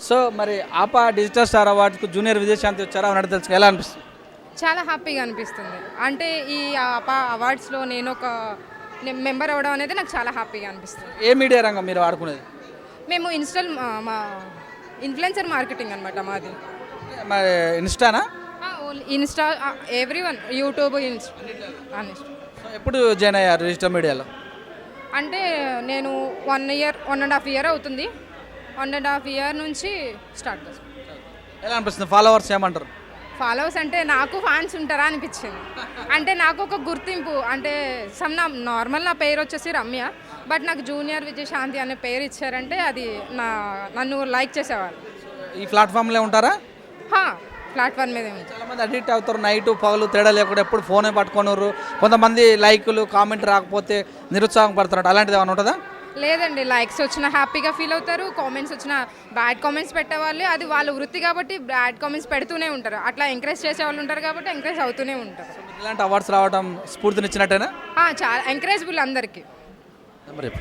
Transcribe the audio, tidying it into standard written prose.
So మరి ఆపా digital star అవార్డ్స్కు junior Vijayashanti వచ్చారా అని తెలుసు ఎలా అనిపిస్తుంది? చాలా హ్యాపీగా అనిపిస్తుంది. అంటే ఈ అవార్డ్స్లో నేను ఒక మెంబర్ అవ్వడం అనేది నాకు చాలా హ్యాపీగా అనిపిస్తుంది. ఏ మీడియా రంగం మీరు ఆడుకునేది? మేము మా ఇన్ఫ్లుయెన్సర్ మార్కెటింగ్ అనమాట మాది. మరి ఇన్స్టానా? Only insta, everyone, YouTube, so ఎప్పుడు జాయిన్ అయ్యారు డిజిటల్ మీడియాలో? అంటే నేను 1.5 ఇయర్ అవుతుంది. 1.5 ఇయర్ నుంచి స్టార్ట్ చేస్తాను. ఎలా అనిపిస్తుంది? ఫాలోవర్స్ ఏమంటారు? ఫాలోవర్స్ అంటే నాకు ఫ్యాన్స్ ఉంటారా అనిపించింది. అంటే నాకు ఒక గుర్తింపు, అంటే నార్మల్ నా పేరు వచ్చేసి రమ్య, బట్ నాకు జూనియర్ విజయశాంతి అనే పేరు ఇచ్చారంటే అది నన్ను లైక్ చేసేవాళ్ళు. ఈ ప్లాట్ఫామ్లో ఉంటారా? ప్లాట్ఫామ్ మీద ఉంది. చాలామంది అడిక్ట్ అవుతారు, నైట్ పగలు తేడా లేకుండా ఎప్పుడు ఫోనే పట్టుకున్నారు. కొంతమంది లైకులు కామెంట్ రాకపోతే నిరుత్సాహం పడుతున్నారు, అలాంటిది ఏమైనా ఉంటుందా? లేదండి, లైక్స్ వచ్చినా హ్యాపీగా ఫీల్ అవుతారు, కామెంట్స్ వచ్చినా బ్యాడ్ కామెంట్స్ పెట్టేవాళ్ళు, అది వాళ్ళ వృత్తి కాబట్టి బ్యాడ్ కామెంట్స్ పెడుతూనే ఉంటారు. అట్లా ఎంకరేజ్ చేసే వాళ్ళు ఉంటారు కాబట్టి ఎంకరేజ్ అవుతూనే ఉంటారు. ఇలాంటి అవార్డ్స్ రావడం స్ఫూర్తినిచ్చినట్టేనా? చాలా ఎంకరేజబుల్ అందరికీ. నెంబర్ చెప్పు.